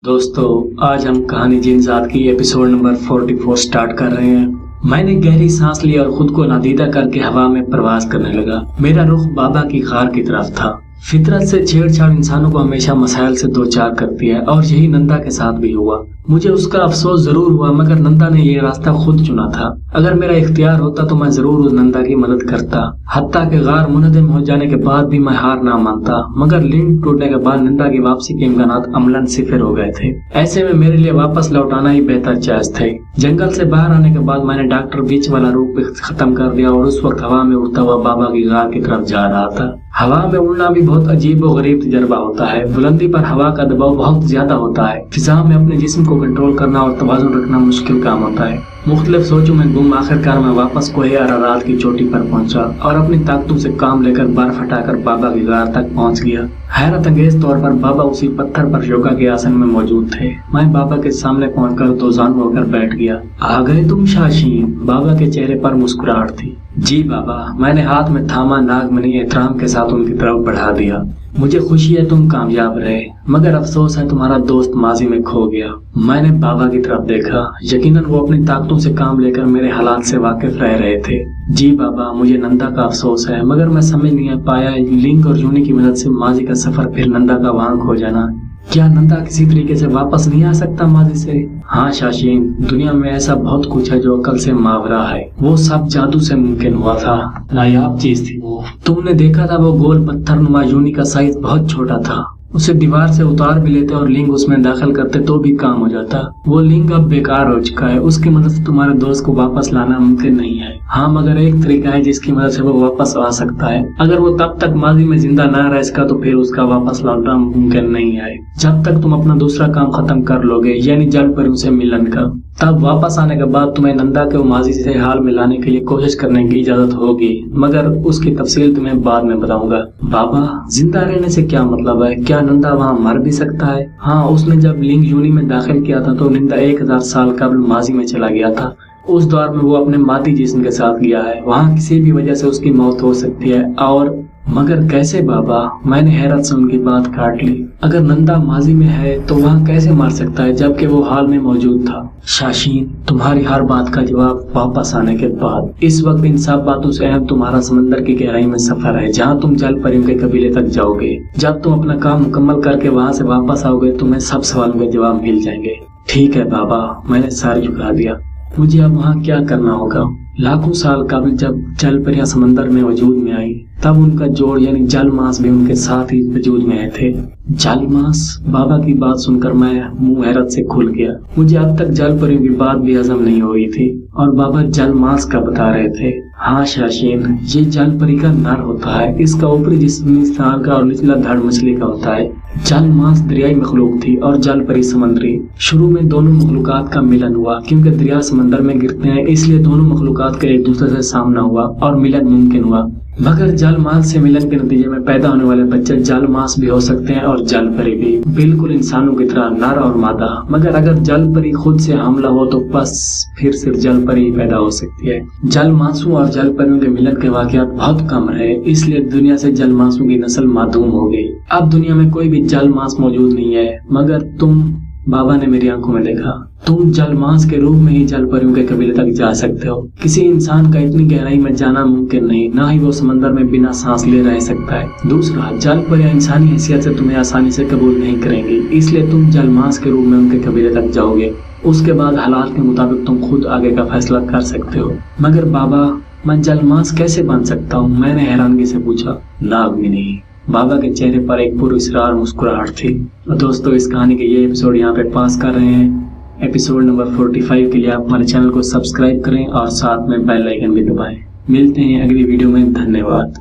दोस्तों, आज हम कहानी जिनजात की एपिसोड नंबर 44 स्टार्ट कर रहे हैं। मैंने गहरी सांस ली और खुद को नादीदा करके हवा में प्रवास करने लगा। मेरा रुख बाबा की खार की तरफ था। फितरत से छेड़छाड़ इंसानों को हमेशा मसाइल से दो चार करती है और यही नंदा के साथ भी हुआ। मुझे उसका अफसोस जरूर हुआ, मगर नंदा ने ये रास्ता खुद चुना था। अगर मेरा इख्तियार होता तो मैं जरूर उस नंदा की मदद करता, हत्ता के गार मुनहदम हो जाने के बाद भी मैं हार ना मानता। मगर लिंक टूटने के बाद नंदा की वापसी के इम्कानात अमलन सिफर हो गए थे। ऐसे में मेरे लिए वापस लौटाना ही बेहतर चॉइस थे। जंगल से बाहर आने के बाद मैंने डॉक्टर बीच वाला रूप खत्म कर दिया और उस वक्त हवा में उड़ता हुआ बाबा की गार की तरफ जा रहा था। हवा में उड़ना भी बहुत अजीब और गरीब तजर्बा होता है। बुलंदी पर हवा का दबाव बहुत ज्यादा होता है। फिजा में अपने जिस्म को कंट्रोल करना और तवाज़ुन रखना मुश्किल काम होता है। मुख्तलिफ सोचों में गुम आखिरकार मैं वापस कोहे अरारात की चोटी पर पहुंचा और अपनी ताकतों से काम लेकर बर्फ हटाकर बाबा की गार तक पहुंच गया। हैरत अंगेज तौर पर बाबा उसी पत्थर पर योगा के आसन में मौजूद थे। मैं बाबा के सामने पहुंचकर दोजान होकर बैठ गया। आ गए तुम शाशीन? बाबा के चेहरे पर मुस्कुराहट थी। जी बाबा, मैंने हाथ में थामा नागमणि एहतराम के साथ उनकी तरफ बढ़ा दिया। मुझे खुशी है तुम कामयाब रहे, मगर अफसोस है तुम्हारा दोस्त माजी में खो गया। मैंने बाबा की तरफ देखा। यकीनन वो अपनी ताकतों से काम लेकर मेरे हालात से वाकिफ रह रहे थे। जी बाबा, मुझे नंदा का अफसोस है, मगर मैं समझ नहीं पाया लिंक और जूनी की मदद से माजी का सफर फिर नंदा का वहां खो जाना। क्या नंदा किसी तरीके से वापस नहीं आ सकता माजी से? हाँ शाशीन, दुनिया में ऐसा बहुत कुछ है जो अकल से मावरा है। वो सब जादू से मुमकिन हुआ था। नायाब चीज थी वो। तुमने देखा था वो गोल पत्थर नुमा यूनी का साइज बहुत छोटा था। उसे दीवार से उतार भी लेते और लिंग उसमें दाखिल करते तो भी काम हो जाता। वो लिंग अब बेकार हो चुका है। उसकी मदद से तुम्हारे दोस्त को वापस लाना मुमकिन नहीं है। हाँ, मगर एक तरीका है जिसकी मदद से वो वापस आ सकता है। अगर वो तब तक माजी में जिंदा ना रह सका तो फिर उसका वापस लौटना मुमकिन नहीं है। जब तक तुम अपना दूसरा काम खत्म कर लोगे, यानी जल परियों से मिलन का, तब वापस आने के बाद तुम्हें नंदा के माजी से हाल में लाने के लिए कोशिश करने की इजाजत होगी, मगर उसकी तफसील तुम्हें बाद में बताऊंगा। बाबा, जिंदा रहने से क्या मतलब है? क्या नंदा वहाँ मर भी सकता है? हाँ, उसने जब लिंग यूनी में दाखिल किया था तो नंदा 1000 साल कबल माजी में चला गया था। उस दौर में वो अपने मादी जिस्म के साथ गया है। वहाँ किसी भी वजह से उसकी मौत हो सकती है। और मगर कैसे बाबा? मैंने हैरत से उनकी बात काट ली। अगर नंदा माजी में है तो वहाँ कैसे मर सकता है जबकि वो हाल में मौजूद था? शाशीन, तुम्हारी हर बात का जवाब वापस आने के बाद। इस वक्त इन सब बातों से अहम तुम्हारा समंदर की गहराई में सफर है, जहाँ तुम जल परियों के कबीले तक जाओगे। जब तुम अपना काम मुकम्मल करके वहाँ से वापस आओगे, तुम्हें सब सवालों के जवाब मिल जाएंगे। ठीक है बाबा, मैंने सारी झुका दिया। मुझे अब वहाँ क्या करना होगा? लाखों साल कबल जब जल परियां समंदर में वजूद में आई, तब उनका जोड़ यानी जल मांस भी उनके साथ ही वजूद में आए थे। जल मांस? बाबा की बात सुनकर मैं मुंह हैरत से खुल गया। मुझे अब तक जल परियों की बात भी हजम नहीं हुई थी और बाबा जल मांस का बता रहे थे। हाँ शाशीन, ये जल परी का नर होता है। इसका ऊपरी जिस्म इंसान का और निचला धड़ मछली का होता है। जल मांस दरियाई मखलूक थी और जल परी समुद्री। शुरू में दोनों मखलूकात का मिलन हुआ, क्योंकि दरिया समंदर में गिरते हैं, इसलिए दोनों मखलूकात का एक दूसरे से सामना हुआ और मिलन मुमकिन हुआ। मगर जल मांस से मिलन के नतीजे में पैदा होने वाले बच्चे जल मांस भी हो सकते हैं और जल परी भी, बिल्कुल इंसानों की तरह नर और मादा। मगर अगर जल परी खुद से हमला हो तो बस फिर सिर्फ जल परी ही पैदा हो सकती है। जल मांसों और जल परियों के मिलन के वाकयात बहुत कम रहे, इसलिए दुनिया से जल मांसों की नस्ल मादूम हो गई। अब दुनिया में कोई भी जल मांस मौजूद नहीं है। मगर तुम, बाबा ने मेरी आंखों में देखा, तुम जल मांस के रूप में ही जल परियों के कबीले तक जा सकते हो। किसी इंसान का इतनी गहराई में जाना मुमकिन नहीं, ना ही वो समंदर में बिना सांस ले रह सकता है। दूसरा, जल परियां इंसानी हैसियत से तुम्हें आसानी से कबूल नहीं करेंगी, इसलिए तुम जल मांस के रूप में उनके कबीले तक जाओगे। उसके बाद हालात के मुताबिक तुम खुद आगे का फैसला कर सकते हो। मगर बाबा, मैं जल मांस कैसे बन सकता हूँ? मैंने हैरानगी से पूछा। नागमणि, बाबा के चेहरे पर एक पुरस्कार मुस्कुराहट थी। दोस्तों, इस कहानी के ये एपिसोड यहाँ पे पास कर रहे हैं। एपिसोड नंबर 45 के लिए आप हमारे चैनल को सब्सक्राइब करें और साथ में बेल आइकन भी दबाएं। मिलते हैं अगली वीडियो में। धन्यवाद।